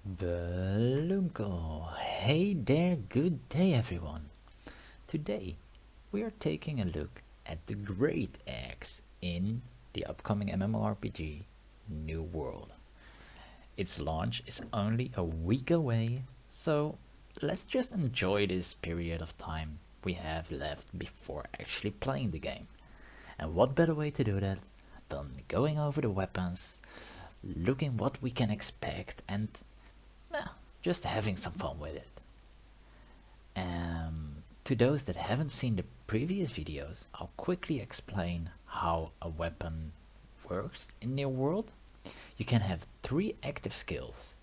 Bloomko. Hey there, good day everyone. Today we are taking a look at the great axe in the upcoming mmorpg New World. Its launch is only a week away, so let's just enjoy this period of time we have left before actually playing the game. And what better way to do that than going over the weapons, looking what we can expect, and just having some fun with it. To those that haven't seen the previous videos, I'll quickly explain how a weapon works in New World. You can have 3 active skills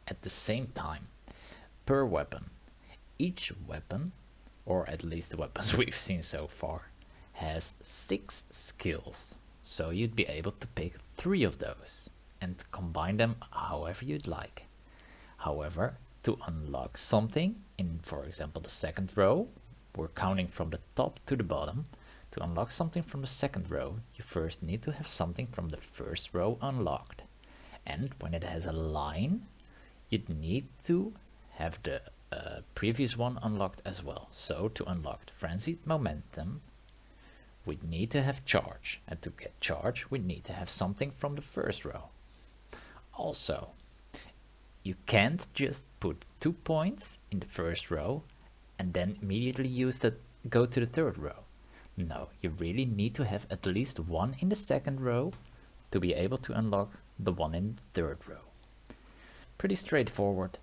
at the same time per weapon. Each weapon, or at least the weapons we've seen so far, has 6 skills. So you'd be able to pick 3 of those and combine them however you'd like. However, to unlock something in, for example, the second row, we're counting from the top to the bottom. To unlock something from the second row, you first need to have something from the first row unlocked. And when it has a line, you'd need to have the previous one unlocked as well. So to unlock Frenzied Momentum, we'd need to have Charge. And to get Charge, we'd need to have something from the first row. Also, you can't just put 2 points in the first row and then immediately go to the third row. No, you really need to have at least 1 in the second row to be able to unlock the one in the third row. Pretty straightforward.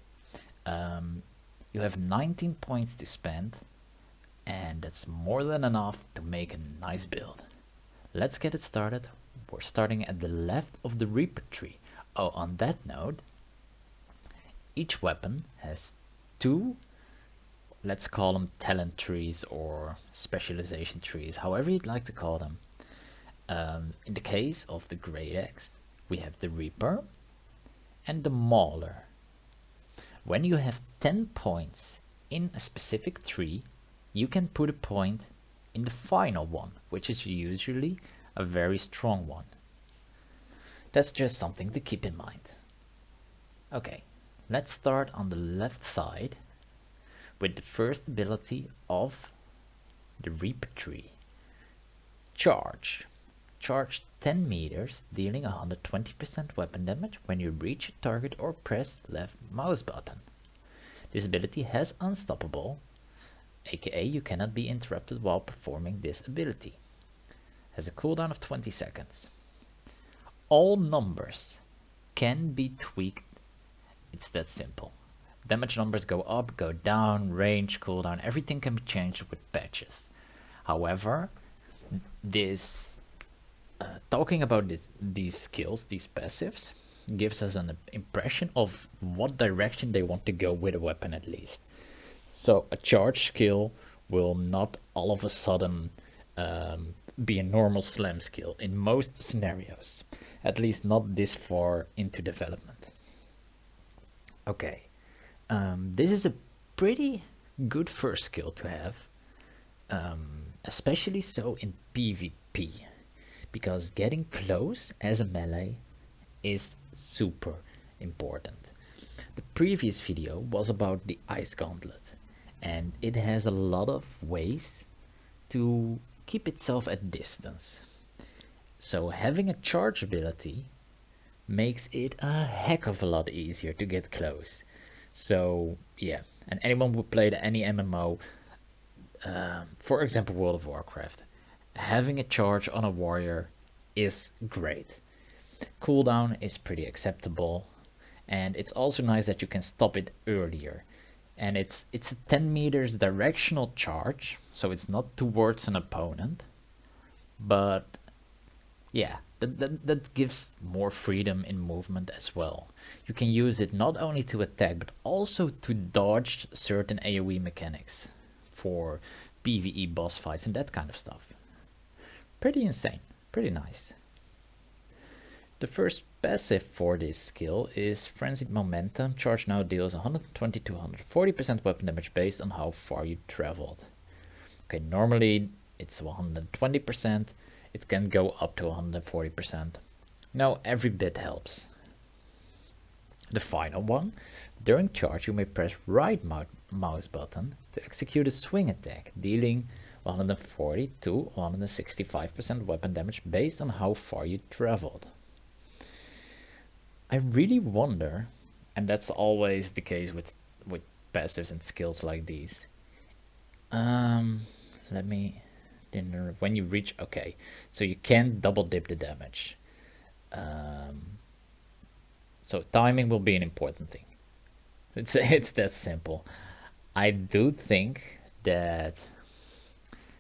You have 19 points to spend, and that's more than enough to make a nice build. Let's get it started. We're starting at the left of the Reaper tree. Oh, on that note, each weapon has 2, let's call them talent trees or specialization trees, however you'd like to call them. In the case of the Great Axe, we have the Reaper and the Mauler. When you have 10 points in a specific tree, you can put a point in the final one, which is usually a very strong one. That's just something to keep in mind. Okay, let's start on the left side with the first ability of the Reaper tree. Charge. Charge 10 meters, dealing 120% weapon damage when you reach a target or press left mouse button. This ability has Unstoppable, aka you cannot be interrupted while performing this ability. Has a cooldown of 20 seconds. All numbers can be tweaked. It's that simple. Damage numbers go up, go down, range, cooldown, everything can be changed with patches. However, talking about these skills, these passives, gives us an impression of what direction they want to go with a weapon at least. So a charge skill will not all of a sudden be a normal slam skill in most scenarios, at least not this far into development. Okay, this is a pretty good first skill to have, especially so in PvP, because getting close as a melee is super important. The previous video was about the Ice Gauntlet, and it has a lot of ways to keep itself at distance. So having a charge ability makes it a heck of a lot easier to get close. So yeah, and anyone who played any MMO, for example World of Warcraft, having a charge on a warrior is great. Cooldown is pretty acceptable, and it's also nice that you can stop it earlier. And it's a 10 meters directional charge, so it's not towards an opponent, but yeah, that gives more freedom in movement as well. You can use it not only to attack, but also to dodge certain AoE mechanics for PvE boss fights and that kind of stuff. Pretty insane, pretty nice. The first passive for this skill is Frenzied Momentum. Charge now deals 120 to 140% weapon damage based on how far you traveled. Okay, normally it's 120%. It can go up to 140%. Now every bit helps. The final one, during charge you may press right mouse button to execute a swing attack, dealing 140 to 165% weapon damage based on how far you traveled. I really wonder, and that's always the case with passives and skills like these. Let me, when you reach, okay, so you can't double dip the damage. So timing will be an important thing. It's that simple. I do think that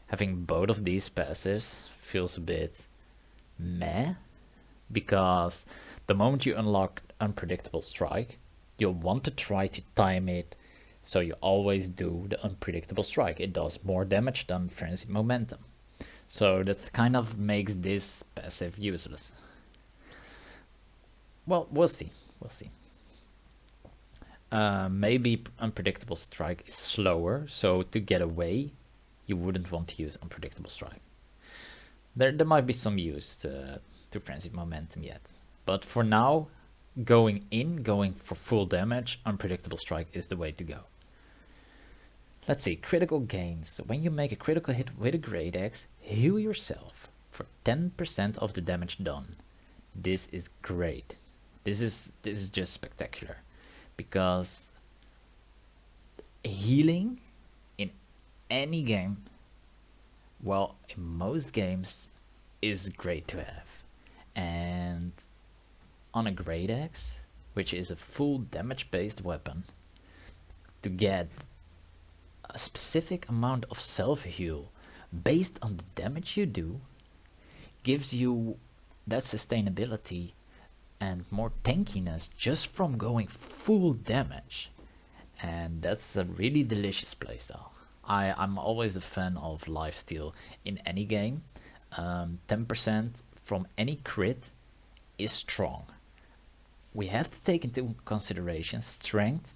having both of these passives feels a bit meh, because the moment you unlock Unpredictable Strike, you'll want to try to time it so you always do the Unpredictable Strike. It does more damage than Frenzied Momentum. So that kind of makes this passive useless. Well, we'll see. We'll see. Maybe Unpredictable Strike is slower, so to get away, you wouldn't want to use Unpredictable Strike. There might be some use to Frenzied Momentum yet. But for now, going for full damage, Unpredictable Strike is the way to go. Let's see, critical gains. When you make a critical hit with a Great Axe, heal yourself for 10% of the damage done. This is great. This is just spectacular, because healing in any game, well, in most games, is great to have. And on a Great Axe, which is a full damage based weapon, to get a specific amount of self heal based on the damage you do gives you that sustainability and more tankiness just from going full damage. And that's a really delicious playstyle. I'm always a fan of lifesteal in any game. 10% from any crit is strong. We have to take into consideration strength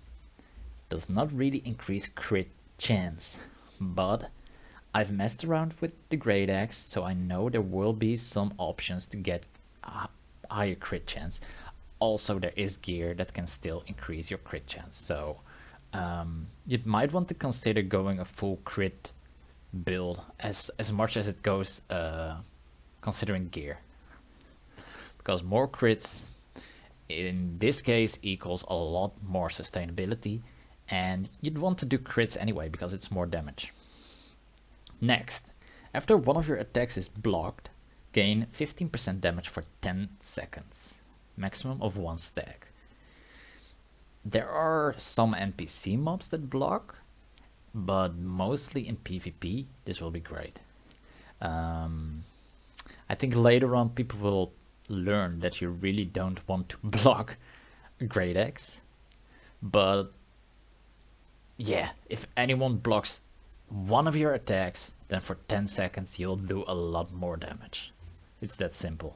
does not really increase crit chance, but I've messed around with the Great Axe, so I know there will be some options to get a higher crit chance. Also, there is gear that can still increase your crit chance, so you might want to consider going a full crit build as much as it goes considering gear, because more crits in this case equals a lot more sustainability, and you'd want to do crits anyway because it's more damage. Next, after one of your attacks is blocked, gain 15% damage for 10 seconds, maximum of 1 stack. There are some NPC mobs that block, but mostly in PvP this will be great. I think later on people will learn that you really don't want to block a Great Axe, but yeah, if anyone blocks one of your attacks, then for 10 seconds you'll do a lot more damage. It's that simple.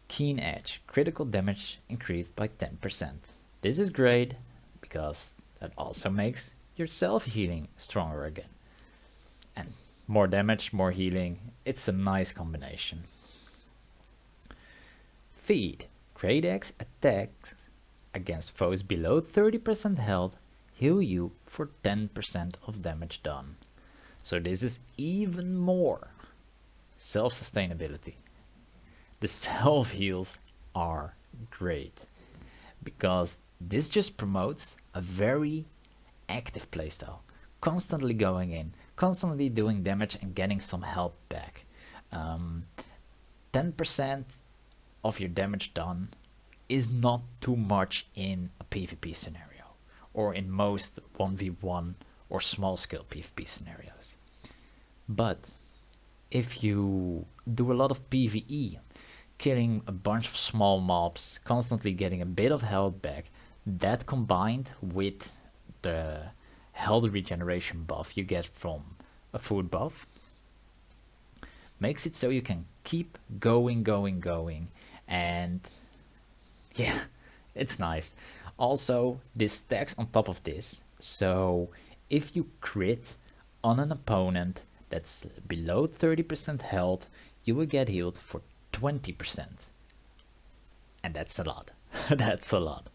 Keen Edge, critical damage increased by 10%. This is great because that also makes your self-healing stronger again. And more damage, more healing, it's a nice combination. Feed, Great Axe attacks against foes below 30% health heal you for 10% of damage done. So this is even more self-sustainability. The self-heals are great because this just promotes a very active playstyle. Constantly going in, constantly doing damage and getting some health back. 10% of your damage done is not too much in a PvP scenario, or in most 1v1 or small scale PvP scenarios. But if you do a lot of PvE, killing a bunch of small mobs, constantly getting a bit of health back, that combined with the health regeneration buff you get from a food buff makes it so you can keep going, and yeah, it's nice. Also, this stacks on top of this, so if you crit on an opponent that's below 30% health, you will get healed for 20%. And that's a lot. That's a lot.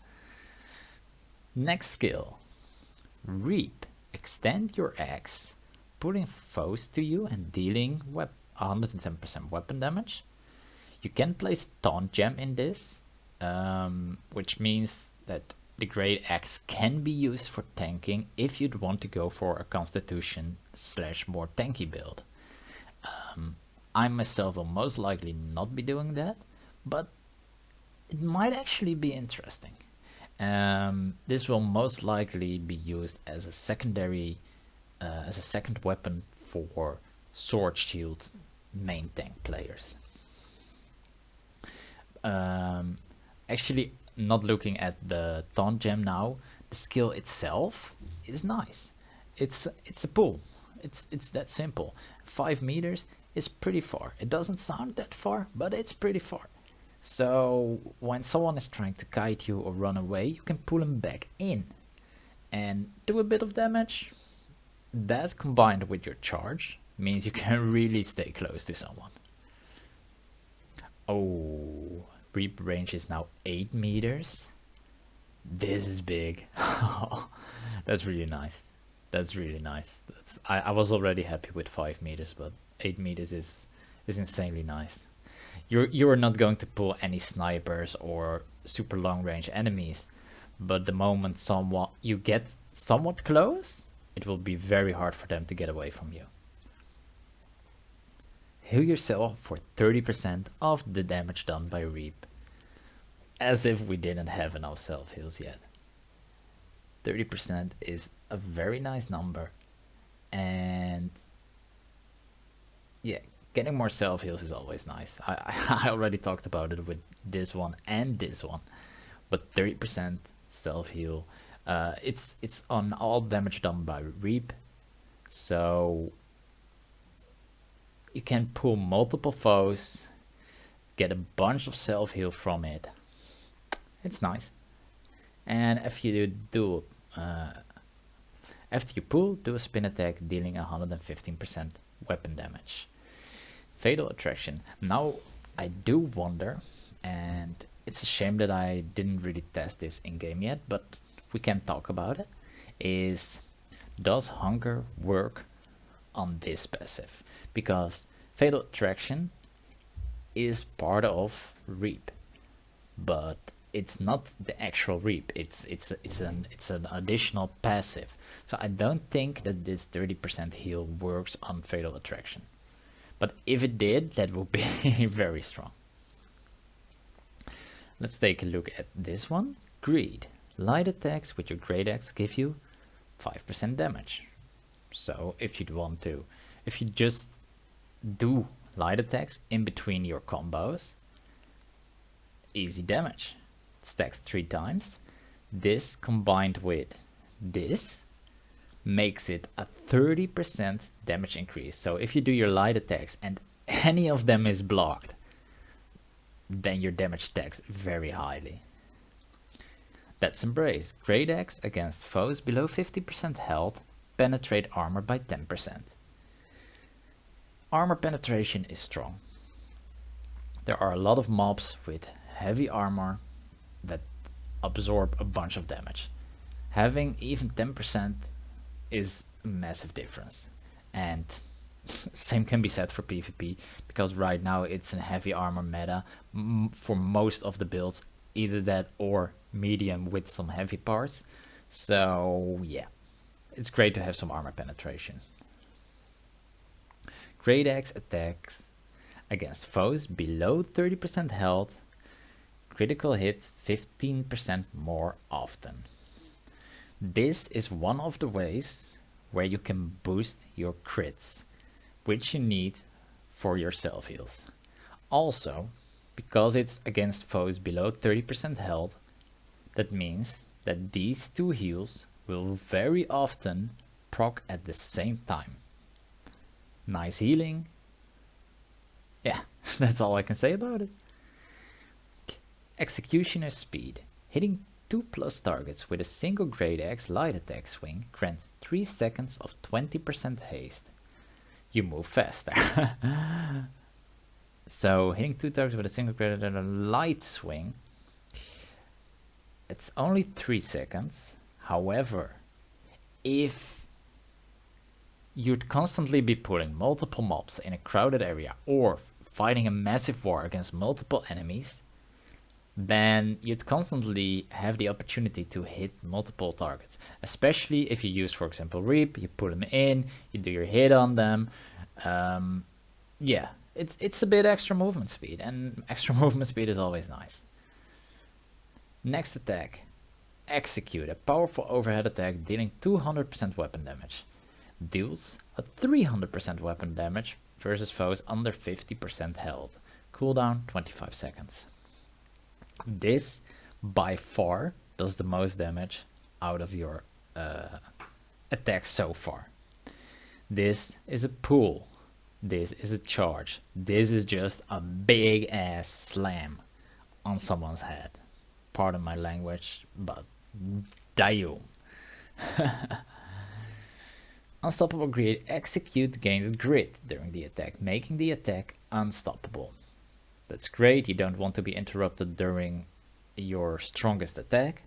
Next skill. Reap. Extend your axe, pulling foes to you and dealing 110% weapon damage. You can place a taunt gem in this, which means that the great axe can be used for tanking if you'd want to go for a constitution / more tanky build. I myself will most likely not be doing that, but it might actually be interesting. This will most likely be used as a secondary, as a second weapon for sword shield main tank players. Actually, not looking at the taunt gem now, the skill itself is nice. It's a pull. It's that simple. 5 meters is pretty far. It doesn't sound that far, but it's pretty far. So when someone is trying to kite you or run away, you can pull them back in and do a bit of damage. That combined with your charge means you can really stay close to someone. Oh, Reap range is now 8 meters. This is big. That's really nice. That's really nice. I was already happy with 5 meters, but 8 meters is insanely nice. You are not going to pull any snipers or super long range enemies, but the moment you get somewhat close, it will be very hard for them to get away from you. Heal yourself for 30% of the damage done by Reap. As if we didn't have enough self heals yet. 30% is a very nice number, and yeah, getting more self heals is always nice. I already talked about it with this one and this one, but 30% self heal. It's on all damage done by Reap, so you can pull multiple foes, get a bunch of self heal from it. It's nice. And if you do after you pull, do a spin attack dealing 115% weapon damage. Fatal Attraction. Now I do wonder, and it's a shame that I didn't really test this in game yet, but we can talk about it, is does Hunger work on this passive? Because Fatal Attraction is part of Reap, but it's not the actual Reap. It's an additional passive. So I don't think that this 30% heal works on Fatal Attraction. But if it did, that would be very strong. Let's take a look at this one. Greed. Light attacks with your great axe give you 5% damage. So if you'd want to, if you just do light attacks in between your combos, easy damage. Stacks 3 times. This combined with this makes it a 30% damage increase. So if you do your light attacks and any of them is blocked, then your damage stacks very highly. That's Embrace. Great axe against foes below 50% health, penetrate armor by 10%. Armor penetration is strong. There are a lot of mobs with heavy armor that absorb a bunch of damage. Having even 10% is a massive difference, and same can be said for PvP, because right now it's a heavy armor meta for most of the builds, either that or medium with some heavy parts. So yeah, it's great to have some armor penetration. Great axe attacks against foes below 30% health, critical hit 15% more often. This is one of the ways where you can boost your crits, which you need for your self heals. Also, because it's against foes below 30% health, that means that these two heals will very often proc at the same time. Nice healing. Yeah, that's all I can say about it. Executioner Speed. Hitting 2+ targets with a single great axe light attack swing grants 3 seconds of 20% haste. You move faster. So hitting 2 targets with a single great light swing it's only 3 seconds. However, if you'd constantly be pulling multiple mobs in a crowded area or fighting a massive war against multiple enemies, then you'd constantly have the opportunity to hit multiple targets. Especially if you use, for example, Reap, you put them in, you do your hit on them. Yeah, it's a bit extra movement speed, and extra movement speed is always nice. Next attack, Execute, a powerful overhead attack dealing 200% weapon damage. Deals a 300% weapon damage versus foes under 50% health. Cooldown 25 seconds. This by far does the most damage out of your attacks so far. This is a pull. This is a charge. This is just a big ass slam on someone's head. Pardon my language, but damn. Unstoppable Grid. Execute gains grit during the attack, making the attack unstoppable. That's great, you don't want to be interrupted during your strongest attack.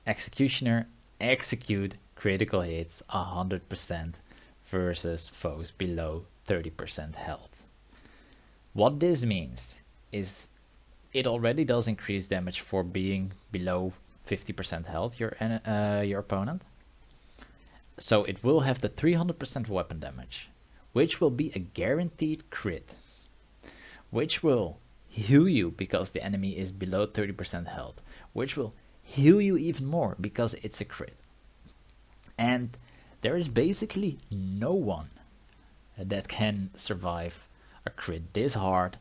Executioner. Execute critical hits 100% versus foes below 30% health. What this means is it already does increase damage for being below 50% health, your opponent. So it will have the 300% weapon damage, which will be a guaranteed crit, which will heal you because the enemy is below 30% health, which will heal you even more because it's a crit. And there is basically no one that can survive a crit this hard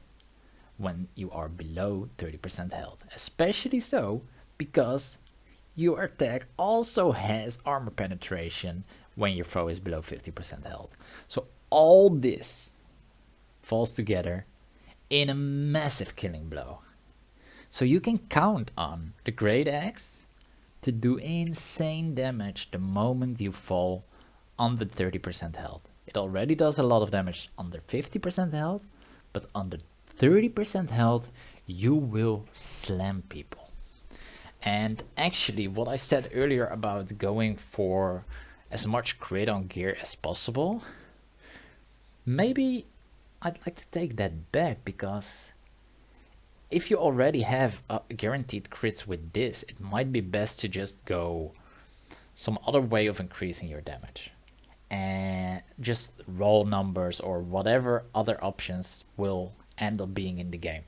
when you are below 30% health, especially so because your attack also has armor penetration when your foe is below 50% health. So all this falls together in a massive killing blow. So you can count on the Great Axe to do insane damage the moment you fall under 30% health. It already does a lot of damage under 50% health, but under 30% health you will slam people. And actually what I said earlier about going for as much crit on gear as possible, maybe I'd like to take that back, because if you already have guaranteed crits with this, it might be best to just go some other way of increasing your damage. And just roll numbers or whatever other options will end up being in the game.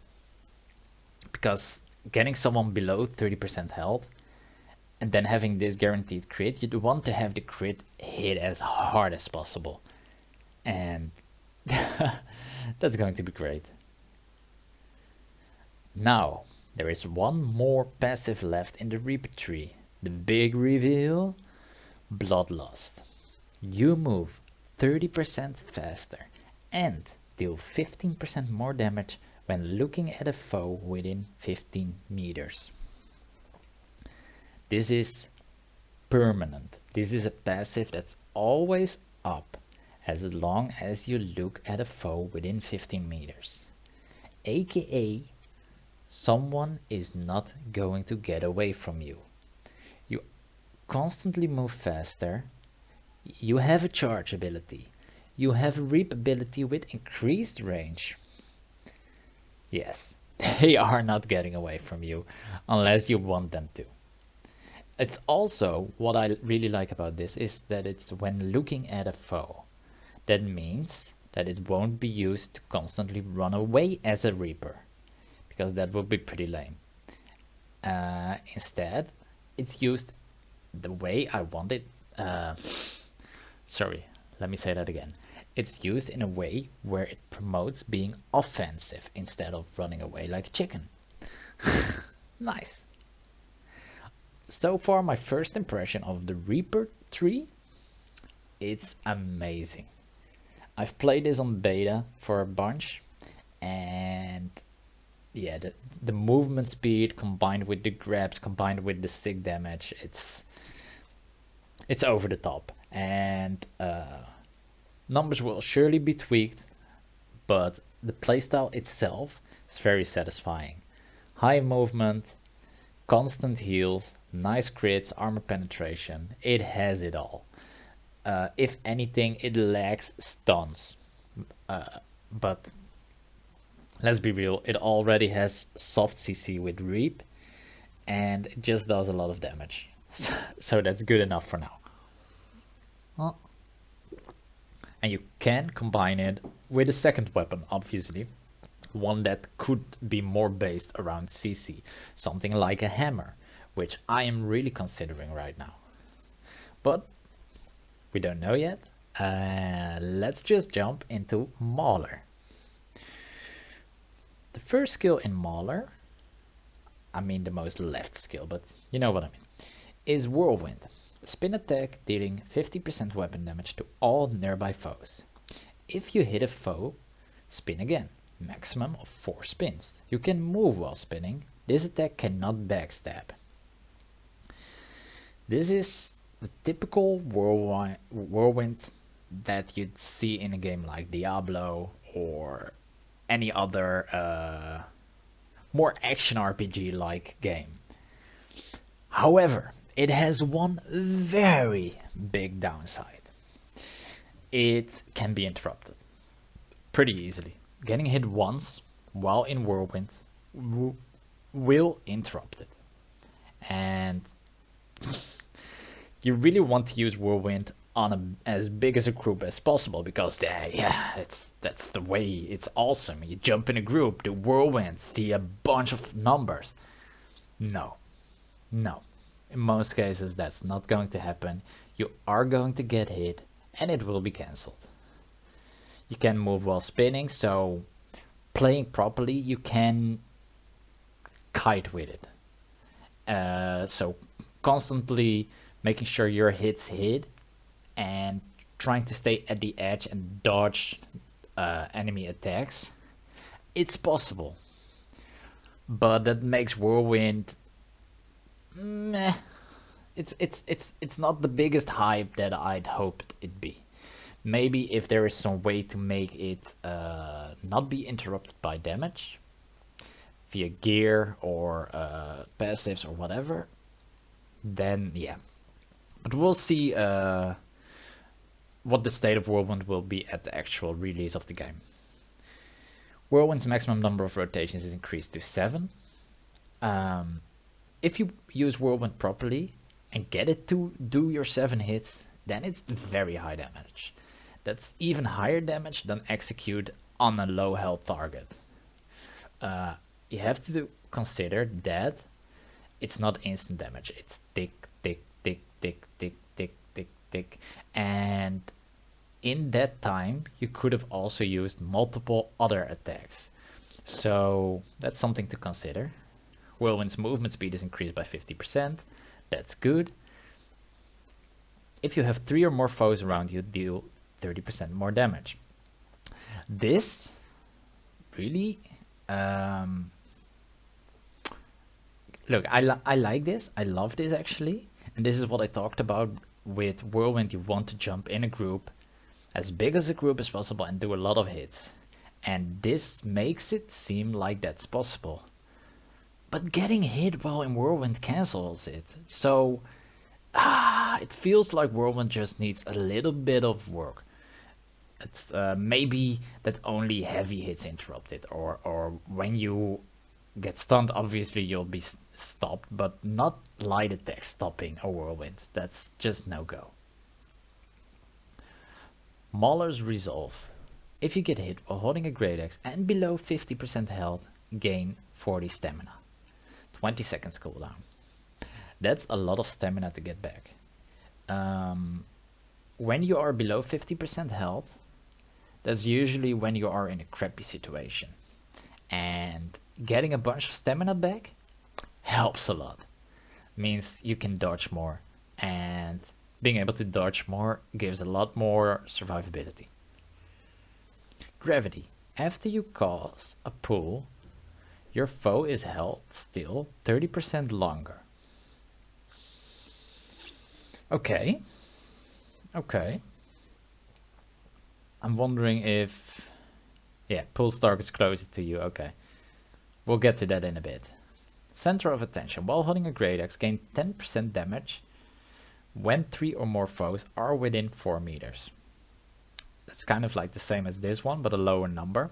Because getting someone below 30% health and then having this guaranteed crit, you'd want to have the crit hit as hard as possible. And that's going to be great. Now, there is one more passive left in the Reaper tree. The big reveal, Bloodlust. You move 30% faster and deal 15% more damage when looking at a foe within 15 meters. This is permanent. This is a passive that's always up as long as you look at a foe within 15 meters. AKA, someone is not going to get away from you. You constantly move faster. You have a charge ability. You have a reap ability with increased range. Yes, they are not getting away from you unless you want them to. It's also, what I really like about this is that it's when looking at a foe. That means that it won't be used to constantly run away as a Reaper, because that would be pretty lame. Instead, it's used the way I want it. Sorry, let me say that again. It's used in a way where it promotes being offensive instead of running away like a chicken. Nice. So far, my first impression of the Reaper tree, it's amazing. I've played this on beta for a bunch, and yeah, the movement speed combined with the grabs, combined with the sick damage, it's over the top. And numbers will surely be tweaked, but the playstyle itself is very satisfying. High movement, constant heals, nice crits, armor penetration. It has it all. If anything, it lacks stuns. But let's be real, it already has soft CC with Reap, and it just does a lot of damage. So that's good enough for now. And you can combine it with a second weapon, obviously. One that could be more based around CC. Something like a hammer, which I am really considering right now. But we don't know yet. Let's just jump into Mauler. The first skill in Mauler, I mean the most left skill, but you know what I mean, is Whirlwind. Spin attack dealing 50% weapon damage to all nearby foes. If you hit a foe, spin again. Maximum of 4 spins. You can move while spinning. This attack cannot backstab. This is the typical whirlwind that you'd see in a game like Diablo or any other more action RPG like game. However, it has one very big downside. It can be interrupted pretty easily. Getting hit once while in Whirlwind will interrupt it. And you really want to use Whirlwind on as big as a group as possible, because that's the way. It's awesome. You jump in a group, the Whirlwind, see a bunch of numbers. No. In most cases, that's not going to happen. You are going to get hit, and it will be cancelled. You can move while spinning, so playing properly, you can kite with it. So constantly making sure your hits hit and trying to stay at the edge and dodge enemy attacks. It's possible, but that makes Whirlwind meh. It's not the biggest hype that I'd hoped it'd be. Maybe if there is some way to make it not be interrupted by damage via gear or passives or whatever, then yeah. But we'll see what the state of Whirlwind will be at the actual release of the game. Whirlwind's maximum number of rotations is increased to 7. If you use Whirlwind properly and get it to do your 7 hits, then it's very high damage. That's even higher damage than execute on a low health target. You have to consider that it's not instant damage. It's tick, tick, tick, tick, tick, tick, tick, tick. And in that time, you could have also used multiple other attacks. So that's something to consider. Whirlwind's movement speed is increased by 50%. That's good. If you have 3 or more foes around you, deal 30% more damage. This really look, I like this. I love this actually, and this is what I talked about with Whirlwind. You want to jump in a group, as big as a group as possible, and do a lot of hits, and this makes it seem like that's possible. But getting hit while in Whirlwind cancels it. So it feels like Whirlwind just needs a little bit of work. It's maybe that only heavy hits interrupt it, or when you get stunned, obviously you'll be stopped, but not light attacks stopping a Whirlwind. That's just no go. Mauler's Resolve. If you get hit while holding a great axe and below 50% health, gain 40 stamina. 20 seconds cooldown. That's a lot of stamina to get back. When you are below 50% health, that's usually when you are in a crappy situation. And getting a bunch of stamina back helps a lot. Means you can dodge more, and being able to dodge more gives a lot more survivability. Gravity. After you cause a pull, your foe is held still 30% longer. Okay. I'm wondering if... Yeah, pulls targets closer to you. Okay. We'll get to that in a bit. Center of attention. While holding a great axe, gain 10% damage when 3 or more foes are within 4 meters. That's kind of like the same as this one, but a lower number.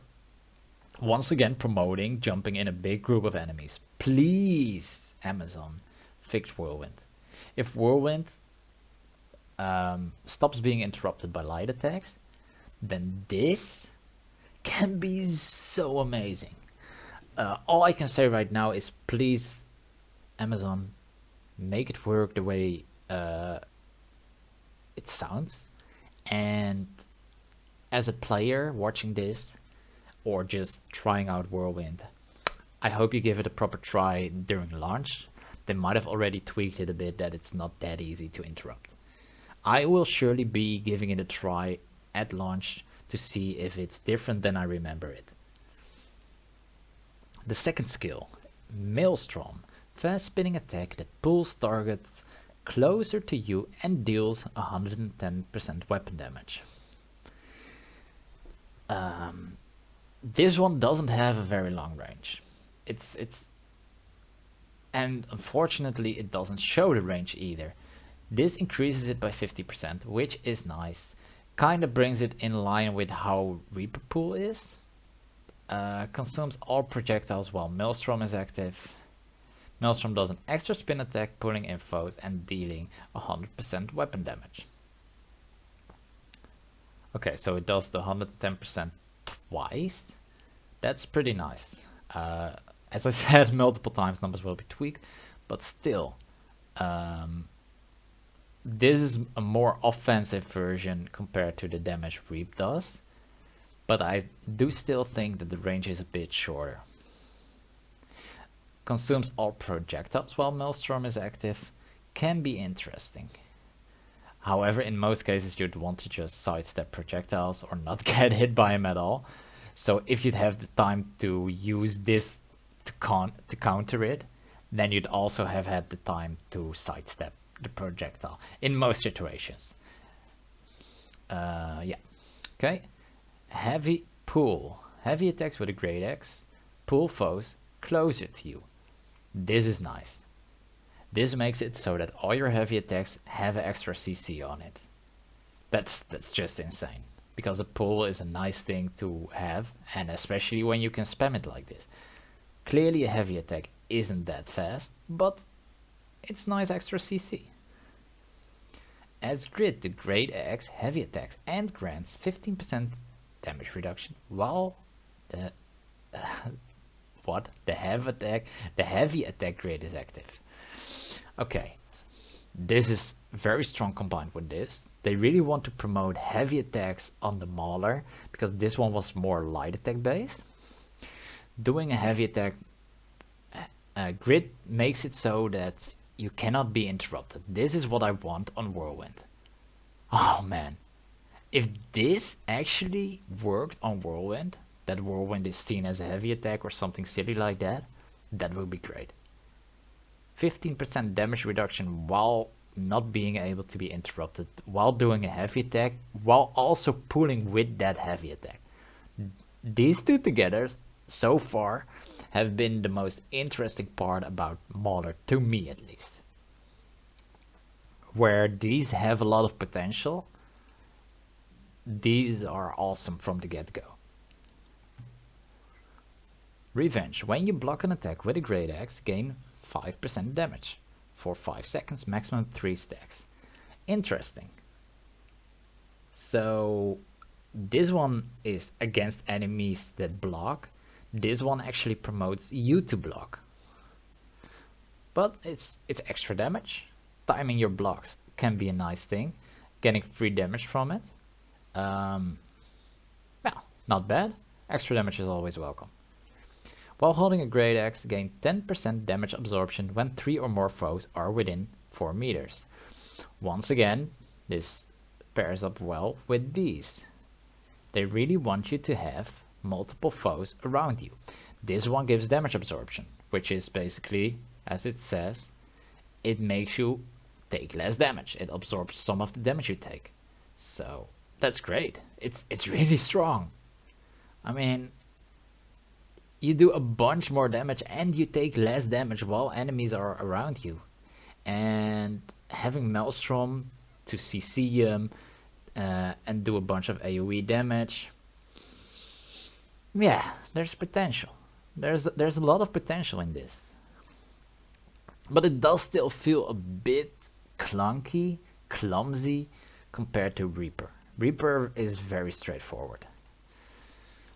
Once again, promoting jumping in a big group of enemies. Please, Amazon, fix Whirlwind. If Whirlwind stops being interrupted by light attacks, then this can be so amazing. All I can say right now is please, Amazon, make it work the way it sounds. And as a player watching this, or just trying out Whirlwind, I hope you give it a proper try during launch. They might have already tweaked it a bit that it's not that easy to interrupt. I will surely be giving it a try at launch to see if it's different than I remember it. The second skill, Maelstrom, fast spinning attack that pulls targets closer to you and deals 110% weapon damage. This one doesn't have a very long range. And unfortunately it doesn't show the range either. This increases it by 50%, which is nice. Kinda brings it in line with how Reaper Pool is. Consumes all projectiles while Maelstrom is active. Maelstrom does an extra spin attack, pulling in foes and dealing 100% weapon damage. Okay, so it does the 110% twice. That's pretty nice. As I said multiple times, numbers will be tweaked, but still, this is a more offensive version compared to the damage Reap does, but I do still think that the range is a bit shorter. Consumes all projectiles while Maelstrom is active, can be interesting. However, in most cases you'd want to just sidestep projectiles or not get hit by them at all. So if you'd have the time to use this to counter it, then you'd also have had the time to sidestep the projectile in most situations. Yeah. Okay. Heavy pull. Heavy attacks with a great axe pull foes closer to you. This is nice. This makes it so that all your heavy attacks have an extra CC on it. That's just insane. Because a pull is a nice thing to have, and especially when you can spam it like this. Clearly a heavy attack isn't that fast, but it's nice extra CC. Adds grit to great axe, heavy attacks, and grants 15% damage reduction, while the the heavy attack grid is active. Okay, this is very strong combined with this. They really want to promote heavy attacks on the Mauler, because this one was more light attack based. Doing a heavy attack grid makes it so that you cannot be interrupted. This is what I want on Whirlwind. Oh man, if this actually worked on Whirlwind, that Whirlwind is seen as a heavy attack or something silly like that, that would be great. 15% damage reduction while not being able to be interrupted, while doing a heavy attack, while also pulling with that heavy attack. These two together, so far, have been the most interesting part about Mauler, to me at least. Where these have a lot of potential, these are awesome from the get-go. Revenge. When you block an attack with a great axe, gain 5% damage for 5 seconds, maximum 3 stacks. Interesting. So this one is against enemies that block. This one actually promotes you to block. But it's extra damage. Timing your blocks can be a nice thing. Getting free damage from it. Well, not bad. Extra damage is always welcome. While holding a great axe, gain 10% damage absorption when 3 or more foes are within 4 meters. Once again, this pairs up well with these. They really want you to have multiple foes around you. This one gives damage absorption, which is basically, as it says, it makes you take less damage. It absorbs some of the damage you take. So that's great. It's really strong. I mean, you do a bunch more damage and you take less damage while enemies are around you. And having Maelstrom to CC them and do a bunch of AoE damage, yeah, there's potential. There's a lot of potential in this. But it does still feel a bit clunky, clumsy compared to Reaper. Reaper is very straightforward.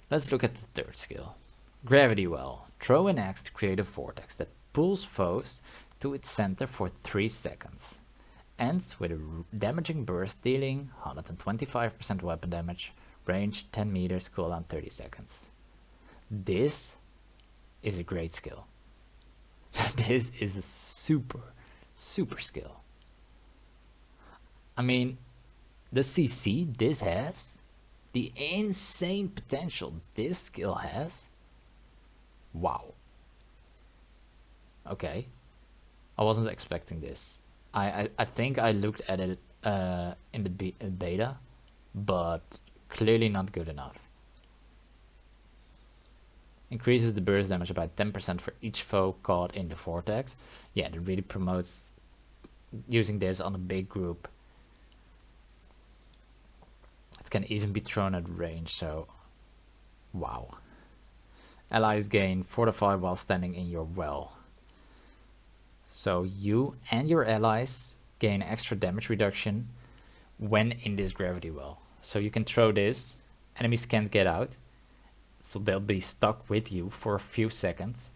Let's look at the third skill. Gravity Well. Throw an axe to create a vortex that pulls foes to its center for 3 seconds. Ends with a damaging burst dealing 125% weapon damage, range 10 meters, cooldown 30 seconds. This is a great skill. This is a super skill. I mean, the CC this has, the insane potential this skill has, wow. Okay, I wasn't expecting this. I think I looked at it in the beta, but clearly not good enough. Increases the burst damage by 10% for each foe caught in the vortex. Yeah, it really promotes using this on a big group. It can even be thrown at range, so wow. Allies gain fortify while standing in your well. So you and your allies gain extra damage reduction when in this gravity well. So you can throw this, enemies can't get out, so they'll be stuck with you for a few seconds.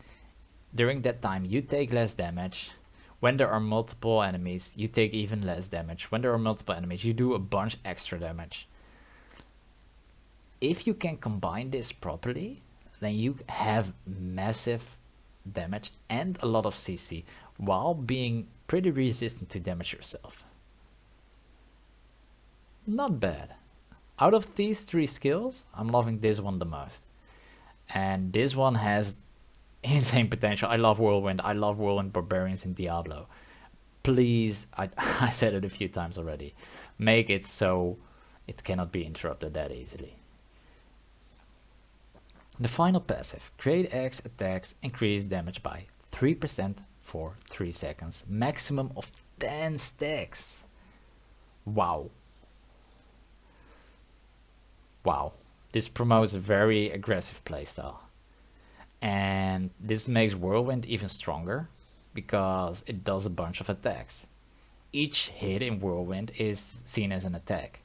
During that time you take less damage. When there are multiple enemies you take even less damage. When there are multiple enemies you do a bunch extra damage. If you can combine this properly, then you have massive damage and a lot of CC while being pretty resistant to damage yourself. Not bad. Out of these 3 skills, I'm loving this one the most. And this one has insane potential. I love Whirlwind. I love Whirlwind Barbarians in Diablo. Please, I said it a few times already, make it so it cannot be interrupted that easily. The final passive, Create X attacks increase damage by 3% for 3 seconds, maximum of 10 stacks. Wow. Wow. This promotes a very aggressive playstyle. And this makes Whirlwind even stronger because it does a bunch of attacks. Each hit in Whirlwind is seen as an attack.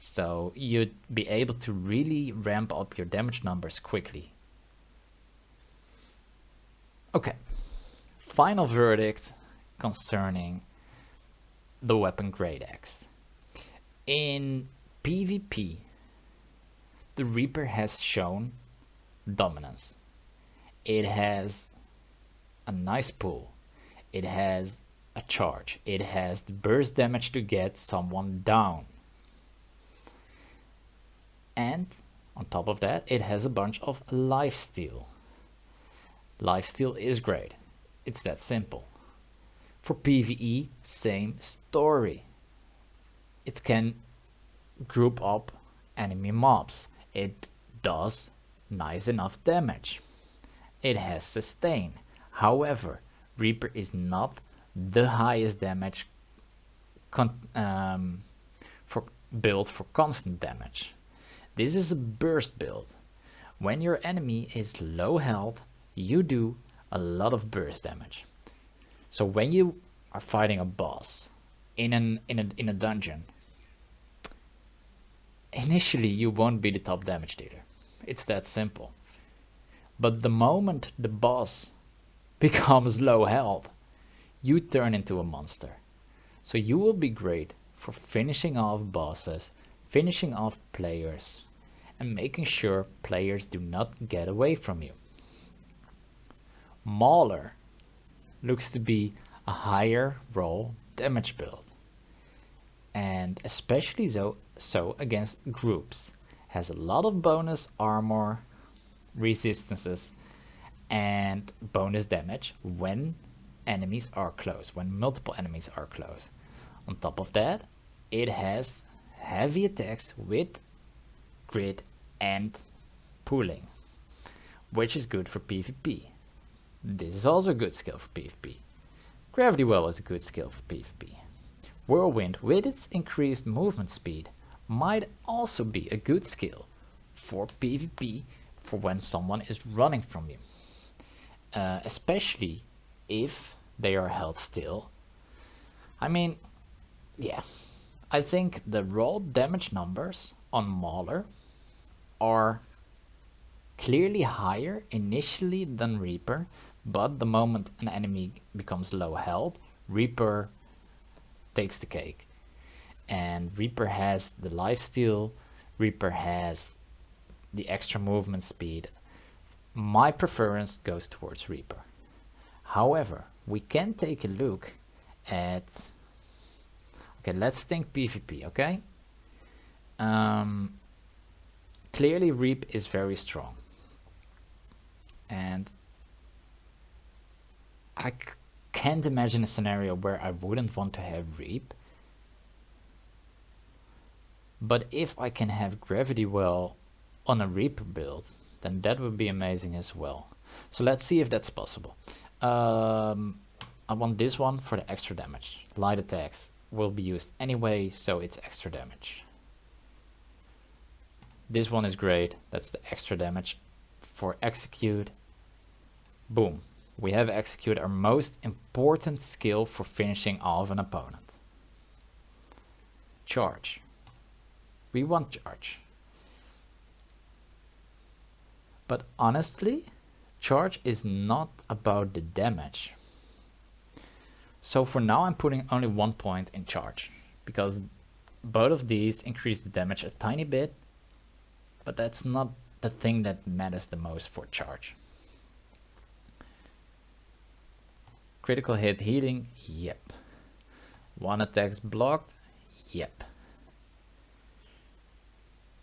So you'd be able to really ramp up your damage numbers quickly. Okay, final verdict concerning the weapon Great Axe. In PvP, the Reaper has shown dominance. It has a nice pull. It has a charge. It has the burst damage to get someone down. And on top of that, it has a bunch of lifesteal. Lifesteal is great. It's that simple. For PvE, same story. It can group up enemy mobs. It does nice enough damage. It has sustain. However, Reaper is not the highest damage build for constant damage. This is a burst build. When your enemy is low health, you do a lot of burst damage. So when you are fighting a boss in a dungeon, initially you won't be the top damage dealer. It's that simple. But the moment the boss becomes low health, you turn into a monster. So you will be great for finishing off bosses, finishing off players, and making sure players do not get away from you. Mauler looks to be a higher roll damage build, and especially so against groups. Has a lot of bonus armor, resistances, and bonus damage when enemies are close, when multiple enemies are close. On top of that, it has heavy attacks with grit and pooling. which is good for PvP. This is also a good skill for PvP. Gravity Well is a good skill for PvP. Whirlwind, with its increased movement speed, might also be a good skill for PvP for when someone is running from you. Especially if they are held still. I mean, yeah. I think the raw damage numbers on Mauler are clearly higher initially than Reaper, but the moment an enemy becomes low health, Reaper takes the cake. And Reaper has the lifesteal, Reaper has the extra movement speed. My preference goes towards Reaper. However, we can take a look at... Okay, let's think PvP, okay? Clearly Reap is very strong. And I can't imagine a scenario where I wouldn't want to have Reap. But if I can have Gravity Well on a Reaper build, then that would be amazing as well. So let's see if that's possible. I want this one for the extra damage. Light attacks will be used anyway, so it's extra damage. This one is great. That's the extra damage. For Execute, boom. We have Execute, our most important skill for finishing off an opponent. Charge. We want Charge. But honestly, Charge is not about the damage. So for now I'm putting only 1 point in Charge, because both of these increase the damage a tiny bit, but that's not the thing that matters the most for Charge. Critical hit healing, yep. One attack's blocked, yep.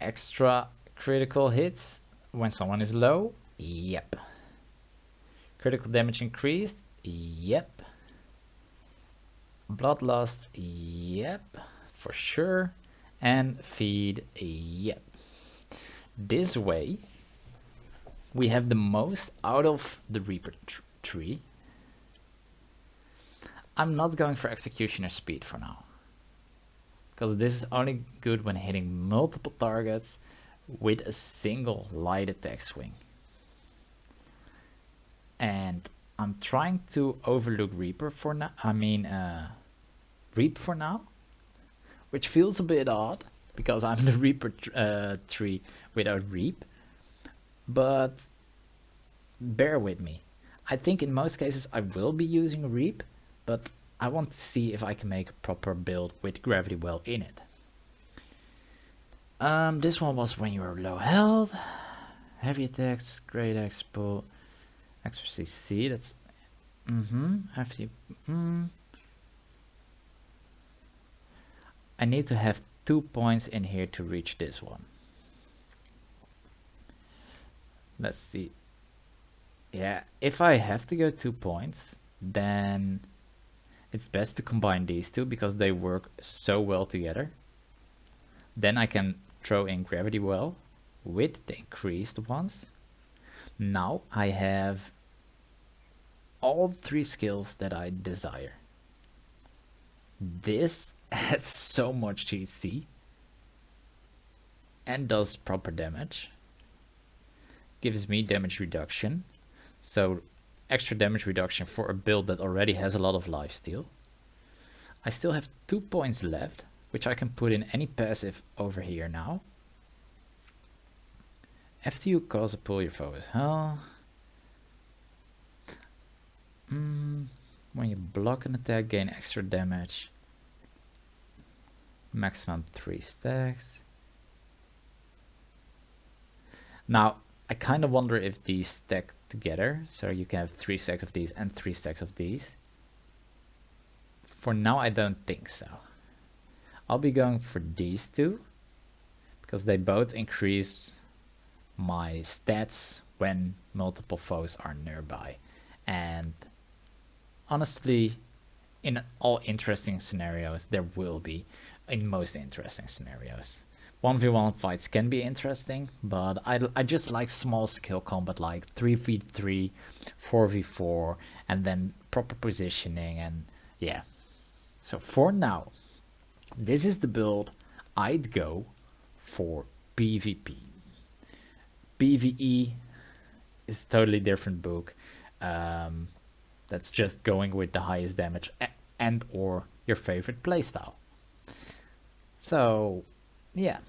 Extra critical hits when someone is low, yep. Critical damage increased, yep. Bloodlust, yep, for sure. And feed, yep. This way, we have the most out of the Reaper tree. I'm not going for Executioner speed for now, because this is only good when hitting multiple targets with a single light attack swing. And I'm trying to overlook Reaper for now. Reap for now, which feels a bit odd because I'm the Reaper tree without Reap. But bear with me. I think in most cases I will be using Reap, but I want to see if I can make a proper build with Gravity Well in it. This one was when you were low health. Heavy attacks, great expo. Extra CC, that's FT. I need to have 2 points in here to reach this one. Let's see. Yeah, if I have to go 2 points, then it's best to combine these two because they work so well together. Then I can throw in Gravity Well with the increased ones. Now I have all 3 skills that I desire. This adds so much GC and does proper damage. Gives me damage reduction, so extra damage reduction for a build that already has a lot of lifesteal. I still have 2 points left, which I can put in any passive over here now. After you cause a pull your foe as hell. When you block an attack, gain extra damage. Maximum 3 stacks. Now, I kind of wonder if these stack together, so you can have 3 stacks of these and 3 stacks of these. For now, I don't think so. I'll be going for these two, because they both increase my stats when multiple foes are nearby. And honestly, in all interesting scenarios, there will be, in most interesting scenarios, 1v1 fights can be interesting, but I just like small scale combat like 3v3, 4v4, and then proper positioning, and yeah. So for now, this is the build I'd go for PvP. PvE is a totally different book. That's just going with the highest damage and or your favorite playstyle. So yeah,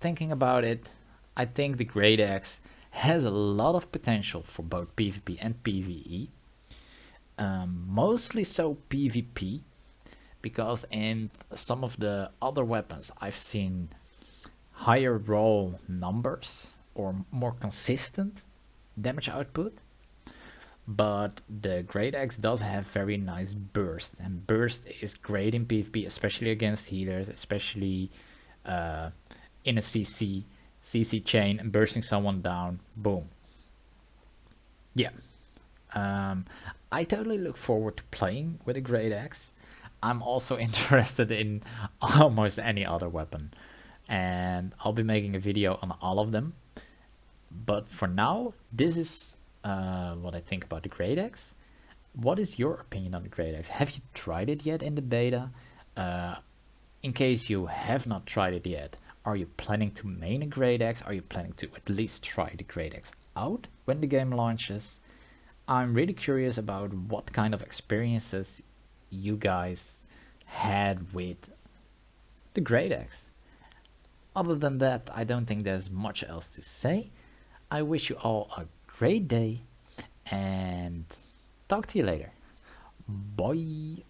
thinking about it, I think the Great Axe has a lot of potential for both PvP and PvE. Mostly so PvP, because in some of the other weapons I've seen higher roll numbers or more consistent damage output. But the Great Axe does have very nice burst, and burst is great in PvP, especially against healers, especially in a CC chain and bursting someone down. Boom. Yeah. I totally look forward to playing with a Great Axe. I'm also interested in almost any other weapon, and I'll be making a video on all of them. But for now, this is what I think about the Great Axe. What is your opinion on the Great Axe? Have you tried it yet in the beta? In case you have not tried it yet, are you planning to main a Great Axe? Are you planning to at least try the Great Axe out when the game launches? I'm really curious about what kind of experiences you guys had with the Great Axe. Other than that, I don't think there's much else to say. I wish you all a great day and talk to you later. Bye.